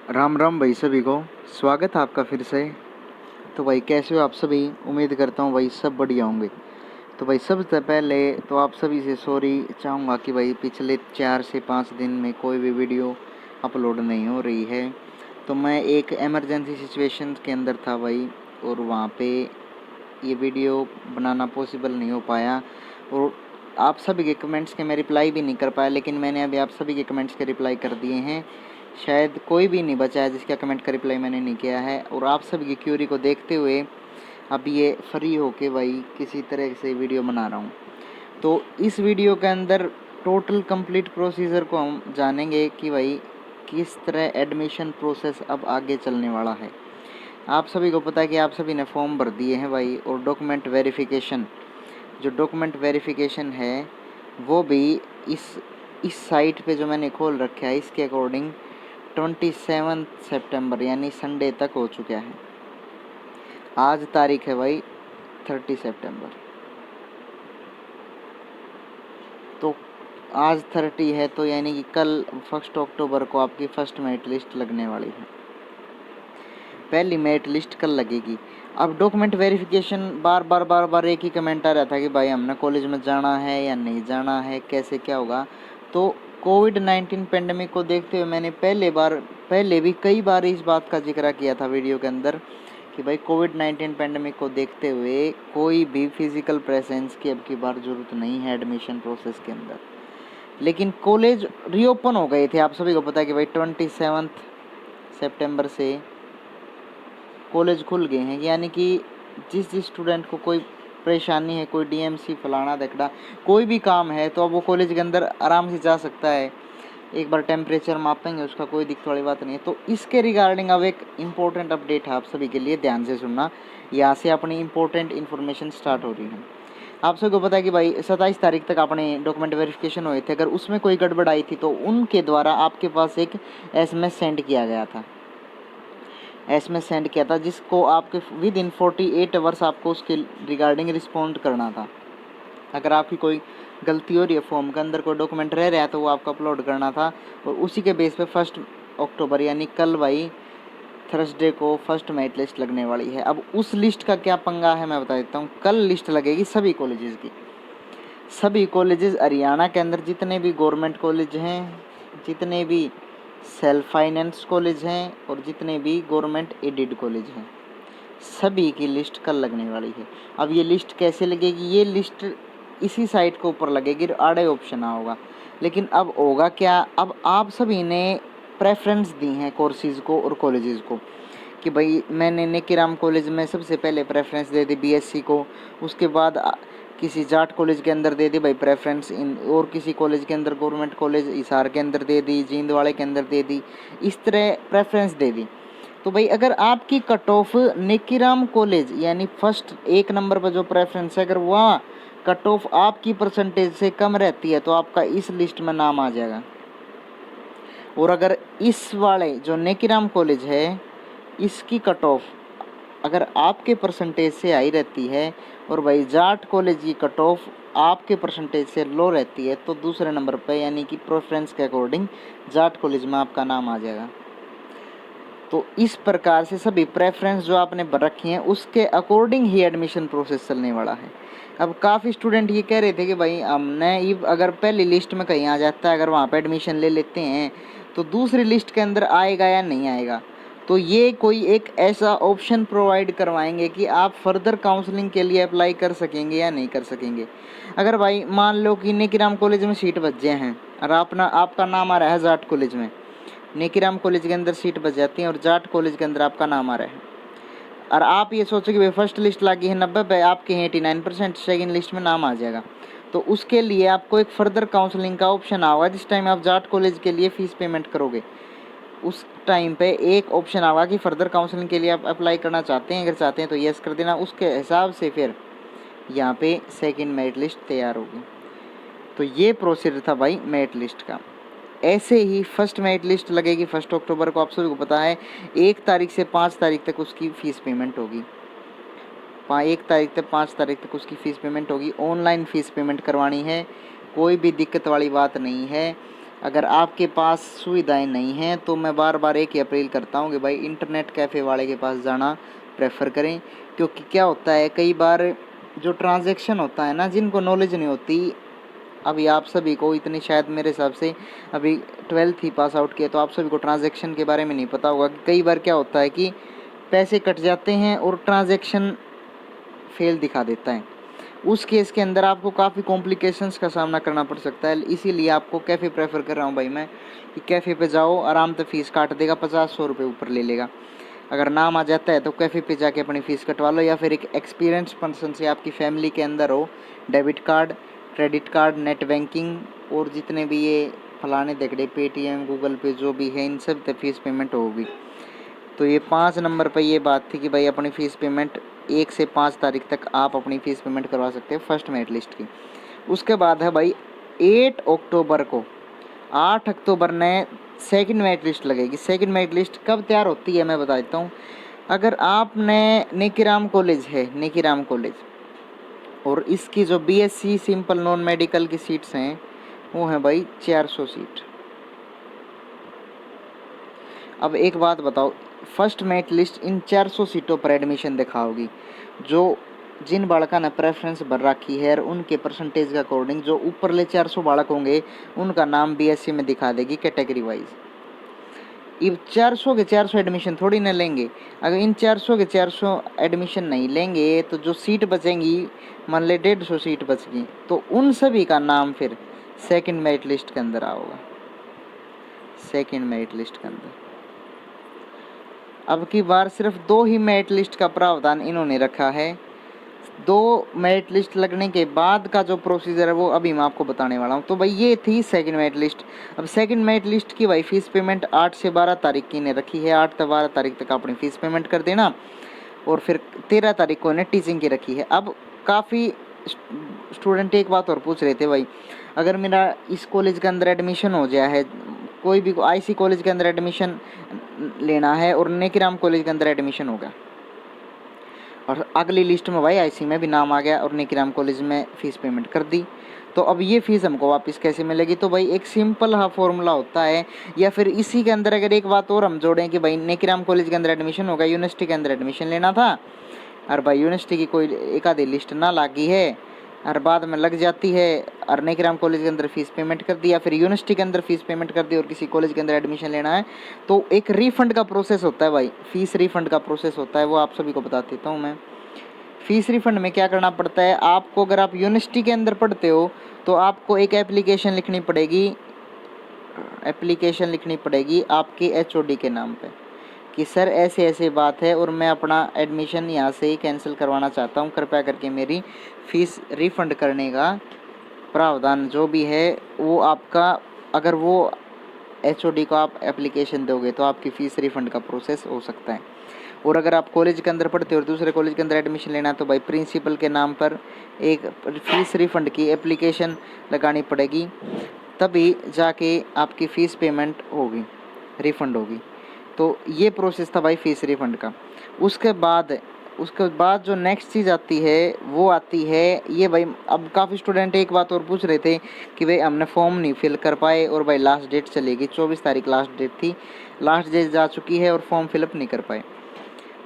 राम राम भाई सभी को। स्वागत है आपका फिर से। तो भाई कैसे हो आप सभी? उम्मीद करता हूँ भाई सब बढ़िया होंगे। तो भाई सबसे पहले तो आप सभी से सॉरी चाहूँगा कि भाई पिछले 4 से 5 दिन में कोई भी वीडियो अपलोड नहीं हो रही है। तो मैं एक इमरजेंसी सिचुएशन के अंदर था भाई, और वहाँ पे ये वीडियो बनाना पॉसिबल नहीं हो पाया। और आप सभी के कमेंट्स के मैं रिप्लाई भी नहीं कर पाया, लेकिन मैंने अभी आप सभी के कमेंट्स के रिप्लाई कर दिए हैं। शायद कोई भी नहीं बचा है जिसका कमेंट का रिप्लाई मैंने नहीं किया है। और आप सभी की क्यूरी को देखते हुए अब ये फ्री होके भाई किसी तरह से वीडियो बना रहा हूँ। तो इस वीडियो के अंदर टोटल कंप्लीट प्रोसीजर को हम जानेंगे कि भाई किस तरह एडमिशन प्रोसेस अब आगे चलने वाला है। आप सभी को पता है कि आप सभी ने फॉर्म भर दिए हैं भाई, और डॉक्यूमेंट वेरिफिकेशन है वो भी इस साइट पे जो मैंने खोल रखा है इसके अकॉर्डिंग 27 सितंबर यानी संडे तक हो चुका है। आज तारीख है भाई 30 सितंबर। तो आज 30 है, तो यानी कि कल 1 अक्टूबर को आपकी फर्स्ट मेरिट लिस्ट लगने वाली है। पहली मेरिट लिस्ट कल लगेगी। अब डॉक्यूमेंट वेरिफिकेशन बार बार एक ही कमेंट आ रहा था कि भाई हमने कॉलेज में जाना है या नहीं जाना है, कैसे क्या होगा। तो कोविड-19 पेंडेमिक को देखते हुए मैंने पहले भी कई बार इस बात का जिक्र किया था वीडियो के अंदर कि भाई कोविड-19 पेंडेमिक को देखते हुए कोई भी फिजिकल प्रेजेंस की अब की बार ज़रूरत नहीं है एडमिशन प्रोसेस के अंदर। लेकिन कॉलेज रीओपन हो गए थे, आप सभी को पता है कि भाई 27 सितंबर से कॉलेज खुल गए हैं। यानी कि जिस स्टूडेंट को कोई परेशानी है, कोई डीएमसी फलाना देखड़ा कोई भी काम है, तो अब वो कॉलेज के अंदर आराम से जा सकता है। एक बार टेम्परेचर मापेंगे, उसका कोई दिक्कत वाली बात नहीं है। तो इसके रिगार्डिंग अब एक इम्पोर्टेंट अपडेट है आप सभी के लिए, ध्यान से सुनना। यहाँ से अपनी इम्पोर्टेंट इन्फॉर्मेशन स्टार्ट हो रही है। आप सभी को पता है कि भाई 27 तारीख तक अपने डॉक्यूमेंट वेरिफिकेशन हुए थे। अगर उसमें कोई गड़बड़ आई थी तो उनके द्वारा आपके पास एक एसएमएस सेंड किया गया था, जिसको आपके विद इन 48 आवर्स आपको उसके रिगार्डिंग रिस्पॉन्ड करना था। अगर आपकी कोई गलती हो रही है, फॉर्म के अंदर कोई डॉक्यूमेंट रह रहा है, तो वो आपको अपलोड करना था। और उसी के बेस पे 1 अक्टूबर यानी कल भाई थर्सडे को फर्स्ट मेरिट लिस्ट लगने वाली है। अब उस लिस्ट का क्या पंगा है मैं बता देता हूँ। कल लिस्ट लगेगी सभी कॉलेजेस की। सभी कॉलेजेस हरियाणा के अंदर जितने भी गवर्नमेंट कॉलेज हैं, जितने भी सेल्फ फाइनेंस कॉलेज हैं, और जितने भी गवर्नमेंट एडेड कॉलेज हैं, सभी की लिस्ट कल लगने वाली है। अब ये लिस्ट कैसे लगेगी? ये लिस्ट इसी साइट के ऊपर लगेगी, आड़े ऑप्शन होगा। लेकिन अब होगा क्या, अब आप सभी ने प्रेफरेंस दी हैं कोर्सेज़ को और कॉलेजेस को कि भाई मैंने नेकीराम कॉलेज में सबसे पहले प्रेफरेंस दे दी बीएससी को। उसके बाद किसी जाट कॉलेज के अंदर दे दी भाई प्रेफरेंस इन, और किसी कॉलेज के अंदर गवर्नमेंट कॉलेज हिसार के अंदर दे दी, जींदवाड़े के अंदर दे दी, इस तरह प्रेफरेंस दे दी। तो भाई अगर आपकी कट ऑफ नेकीराम कॉलेज यानी फर्स्ट 1 नंबर पर जो प्रेफरेंस है, अगर वहाँ कट ऑफ आपकी परसेंटेज से कम रहती है तो आपका इस लिस्ट में नाम आ जाएगा। और अगर इस वाले जो नेकीराम कॉलेज है इसकी कट ऑफ अगर आपके परसेंटेज से हाई रहती है, और भाई जाट कॉलेज की कट ऑफ आपके परसेंटेज से लो रहती है, तो दूसरे नंबर पे यानी कि प्रेफरेंस के अकॉर्डिंग जाट कॉलेज में आपका नाम आ जाएगा। तो इस प्रकार से सभी प्रेफरेंस जो आपने भर रखी हैं उसके अकॉर्डिंग ही एडमिशन प्रोसेस चलने वाला है। अब काफ़ी स्टूडेंट ये कह रहे थे कि भाई हमने ये अगर पहली लिस्ट में कहीं आ जाता है, अगर वहाँ पे एडमिशन ले लेते हैं तो दूसरी लिस्ट के अंदर आएगा या नहीं आएगा। तो ये कोई एक ऐसा ऑप्शन प्रोवाइड करवाएंगे कि आप फर्दर काउंसलिंग के लिए अप्लाई कर सकेंगे या नहीं कर सकेंगे। अगर भाई मान लो कि नेकीराम कॉलेज में सीट बच गए हैं और आपका नाम आ रहा है जाट कॉलेज में, नेकीराम कॉलेज के अंदर सीट बच जाती है और जाट कॉलेज के अंदर आपका नाम आ रहा है, और आप ये सोचो कि भाई फर्स्ट लिस्ट लगी है 90 पे, आपके 89% सेकेंड लिस्ट में नाम आ जाएगा। तो उसके लिए आपको एक फर्दर काउंसलिंग का ऑप्शन आएगा। जिस टाइम आप जाट कॉलेज के लिए फ़ीस पेमेंट करोगे उस टाइम पे एक ऑप्शन आएगा कि फर्दर काउंसलिंग के लिए आप अप्लाई करना चाहते हैं। अगर चाहते हैं तो यस कर देना, उसके हिसाब से फिर यहाँ पे सेकेंड मेरिट लिस्ट तैयार होगी। तो ये प्रोसीजर था भाई मेरिट लिस्ट का। ऐसे ही फर्स्ट मेरिट लिस्ट लगेगी 1 अक्टूबर को, आप सभी को पता है। 1 तारीख से 5 तारीख तक उसकी फ़ीस पेमेंट होगी। 1 तारीख से 5 तारीख तक उसकी फ़ीस पेमेंट होगी। ऑनलाइन फ़ीस पेमेंट करवानी है, कोई भी दिक्कत वाली बात नहीं है। अगर आपके पास सुविधाएं नहीं हैं तो मैं बार बार एक ही अपील करता हूँ कि भाई इंटरनेट कैफ़े वाले के पास जाना प्रेफर करें। क्योंकि क्या होता है, कई बार जो ट्रांजैक्शन होता है ना, जिनको नॉलेज नहीं होती, अभी आप सभी को इतनी, शायद मेरे हिसाब से अभी 12th ही पास आउट किया, तो आप सभी को ट्रांजैक्शन के बारे में नहीं पता होगा कि कई बार क्या होता है कि पैसे कट जाते हैं और ट्रांजैक्शन फेल दिखा देता है। उस केस के अंदर आपको काफ़ी कॉम्प्लिकेशंस का सामना करना पड़ सकता है। इसीलिए आपको कैफ़े प्रेफर कर रहा हूँ भाई मैं, कि कैफ़े पे जाओ, आराम से फ़ीस काट देगा, 50-100 रुपये ऊपर ले लेगा। अगर नाम आ जाता है तो कैफ़े पे जाके अपनी फ़ीस कटवा लो, या फिर एक एक्सपीरियंस पर्सन से आपकी फैमिली के अंदर हो, debit card, credit card, net banking और जितने भी ये फलाने देखड़े पेटीएम, गूगल पे जो भी है, इन सब पे फ़ीस पेमेंट होगी। तो ये 5 नंबर पर ये बात थी कि भाई अपनी फ़ीस पेमेंट 1 से 5 तारीख तक आप अपनी फ़ीस पेमेंट करवा सकते हैं फर्स्ट मेरिट लिस्ट की। उसके बाद है भाई 8 अक्टूबर को, 8 अक्टूबर ने सेकंड मेरिट लिस्ट लगेगी। सेकंड मेरिट लिस्ट कब तैयार होती है मैं बता देता हूँ। अगर आपने नेकीराम कॉलेज है, नेकीराम कॉलेज, और इसकी जो बीएससी सिंपल नॉन मेडिकल की सीट्स हैं वो हैं भाई 400 सीट। अब एक बात बताओ, फर्स्ट मेरिट लिस्ट इन 400 सीटों पर एडमिशन दिखाओगी। जो जिन बालका ने प्रेफरेंस भर रखी है और उनके परसेंटेज के अकॉर्डिंग जो ऊपरले 400 बालक होंगे उनका नाम बीएससी में दिखा देगी कैटेगरी वाइज। अब 400 के 400 एडमिशन थोड़ी ना लेंगे। अगर इन 400 के 400 एडमिशन नहीं लेंगे तो जो सीट बचेंगी, मान ले 150 सीट बच गई, तो उन सभी का नाम फिर सेकंड मेरिट लिस्ट के अंदर आओगा, सेकंड मेरिट लिस्ट के अंदर। अब की बार सिर्फ 2 ही मेरिट लिस्ट का प्रावधान इन्होंने रखा है। 2 मेरिट लिस्ट लगने के बाद का जो प्रोसीजर है वो अभी मैं आपको बताने वाला हूँ। तो भाई ये थी सेकंड मेरिट लिस्ट। अब सेकंड मेरिट लिस्ट की भाई फीस पेमेंट 8 से 12 तारीख की ने रखी है। 8 से 12 तारीख तक अपनी फ़ीस पेमेंट कर देना, और फिर 13 तारीख को इन्हें टीचिंग की रखी है। अब काफ़ी स्टूडेंट एक बात और पूछ रहे थे, भाई अगर मेरा इस कॉलेज के अंदर एडमिशन हो गया है, कोई भी आईसी कॉलेज के अंदर एडमिशन लेना है और नेकीराम कॉलेज के अंदर एडमिशन होगा, और अगली लिस्ट में भाई आईसी में भी नाम आ गया और नेकीराम कॉलेज में फ़ीस पेमेंट कर दी, तो अब ये फ़ीस हमको वापस कैसे मिलेगी? तो भाई एक सिंपल हाँ फॉर्मूला होता है। या फिर इसी के अंदर अगर एक बात और हम जोड़ें कि भाई नेकीराम कॉलेज के अंदर एडमिशन होगा, यूनिवर्सिटी के अंदर एडमिशन लेना था, और भाई यूनिवर्सिटी की कोई एक आधी लिस्ट ना लागी है और बाद में लग जाती है, और नेकीराम कॉलेज के अंदर फ़ीस पेमेंट कर दी, या फिर यूनिवर्सिटी के अंदर फ़ीस पेमेंट कर दी और किसी कॉलेज के अंदर एडमिशन लेना है, तो एक रिफ़ंड का प्रोसेस होता है भाई, फ़ीस रिफ़ंड का प्रोसेस होता है, वो आप सभी को बता देता हूँ मैं। फ़ीस रिफ़ंड में क्या करना पड़ता है आपको, अगर आप यूनिवर्सिटी के अंदर पढ़ते हो तो आपको एक एप्लीकेशन लिखनी पड़ेगी, एप्लीकेशन लिखनी पड़ेगी आपके एचओडी के नाम पे कि सर ऐसे ऐसे बात है और मैं अपना एडमिशन यहाँ से ही कैंसिल करवाना चाहता हूँ, कृपया करके मेरी फ़ीस रिफ़ंड करने का प्रावधान जो भी है वो आपका, अगर वो एचओडी को आप एप्लीकेशन दोगे तो आपकी फ़ीस रिफ़ंड का प्रोसेस हो सकता है। और अगर आप कॉलेज के अंदर पढ़ते हो और दूसरे कॉलेज के अंदर एडमिशन लेना है तो भाई प्रिंसिपल के नाम पर एक फ़ीस रिफ़ंड की एप्लीकेशन लगानी पड़ेगी, तभी जाके आपकी फ़ीस पेमेंट होगी, रिफ़ंड होगी। तो ये प्रोसेस था भाई फ़ीस रिफ़ंड का। उसके बाद जो नेक्स्ट चीज़ आती है वो आती है ये भाई, अब काफ़ी स्टूडेंट एक बात और पूछ रहे थे कि भाई हमने फॉर्म नहीं फिल कर पाए और भाई लास्ट डेट चलेगी, 24 तारीख लास्ट डेट थी, लास्ट डेट जा चुकी है और फॉर्म फिलअप नहीं कर पाए,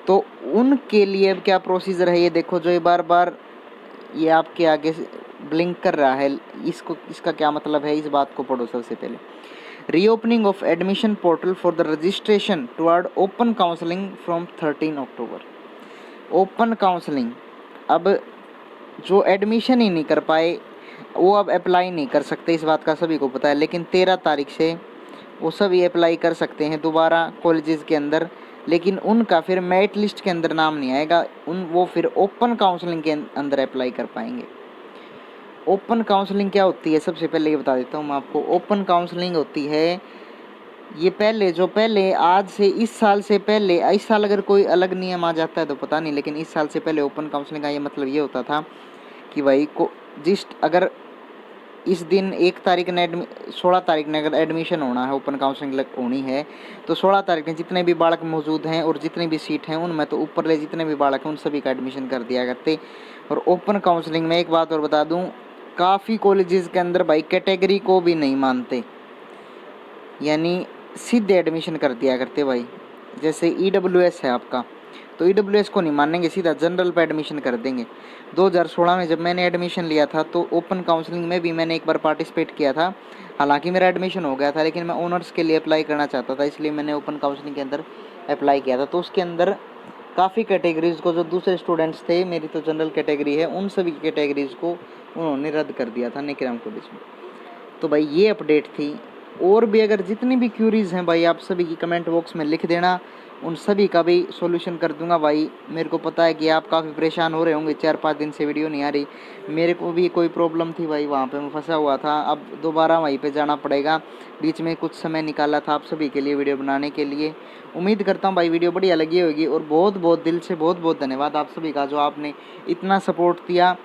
तो उनके लिए अब क्या प्रोसीजर है ये देखो। जो ये बार बार ये आपके आगे ब्लिंक कर रहा है, इसका क्या मतलब है, इस बात को पढ़ो सबसे पहले। Reopening of admission portal for the registration toward open counselling from 13 October. Open counselling, अब जो एडमिशन ही नहीं कर पाए वो अब अप्लाई नहीं कर सकते, इस बात का सभी को पता है, लेकिन 13 तारीख से वो सभी अप्लाई कर सकते हैं दोबारा कॉलेजेस के अंदर, लेकिन उनका फिर मेरिट लिस्ट के अंदर नाम नहीं आएगा, वो फिर ओपन काउंसलिंग के अंदर अप्लाई कर पाएंगे। ओपन काउंसलिंग क्या होती है सबसे पहले ये बता देता हूँ मैं आपको। ओपन काउंसलिंग होती है ये पहले आज से इस साल से पहले, इस साल अगर कोई अलग नियम आ जाता है तो पता नहीं, लेकिन इस साल से पहले ओपन काउंसलिंग का ये मतलब ये होता था कि भाई को अगर इस दिन 1 तारीख ने 16 तारीख ने अगर एडमिशन होना है, ओपन काउंसलिंग होनी है, तो 16 तारीख में जितने भी बालक मौजूद हैं और जितनी भी सीट हैं उनमें तो ऊपर ले जितने भी बालक हैं उन सभी का एडमिशन कर दिया करते। और ओपन काउंसलिंग में एक बात और बता दूं, काफ़ी कॉलेजेस के अंदर भाई कैटेगरी को भी नहीं मानते, यानी सीधे एडमिशन कर दिया करते भाई। जैसे EWS है आपका, तो EWS को नहीं मानेंगे, सीधा जनरल पे एडमिशन कर देंगे। 2016 में जब मैंने एडमिशन लिया था तो ओपन काउंसलिंग में भी मैंने एक बार पार्टिसिपेट किया था। हालांकि मेरा एडमिशन हो गया था, लेकिन मैं ऑनर्स के लिए अप्लाई करना चाहता था, इसलिए मैंने ओपन काउंसलिंग के अंदर अप्लाई किया था। तो उसके अंदर काफ़ी कैटेगरीज़ को, जो दूसरे स्टूडेंट्स थे, मेरी तो जनरल कैटेगरी है, उन सभी कैटेगरीज़ को उन्होंने रद्द कर दिया था निक्राम कॉलेज में। तो भाई ये अपडेट थी। और भी अगर जितनी भी क्यूरीज़ हैं भाई, आप सभी की कमेंट बॉक्स में लिख देना, उन सभी का भी सॉल्यूशन कर दूंगा भाई। मेरे को पता है कि आप काफ़ी परेशान हो रहे होंगे, 4-5 दिन से वीडियो नहीं आ रही। मेरे को भी कोई प्रॉब्लम थी भाई, वहाँ पे मैं फंसा हुआ था, अब दोबारा वहीं पे जाना पड़ेगा। बीच में कुछ समय निकाला था आप सभी के लिए वीडियो बनाने के लिए। उम्मीद करता हूँ भाई वीडियो बढ़िया लगी होगी, और बहुत बहुत दिल से बहुत बहुत धन्यवाद आप सभी का, जो आपने इतना सपोर्ट किया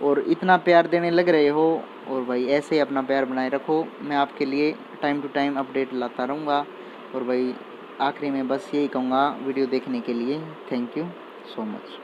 और इतना प्यार देने लग रहे हो। और भाई ऐसे ही अपना प्यार बनाए रखो, मैं आपके लिए टाइम टू टाइम अपडेट लाता रहूँगा। और भाई आखिरी में बस यही कहूँगा वीडियो देखने के लिए थैंक यू सो मच।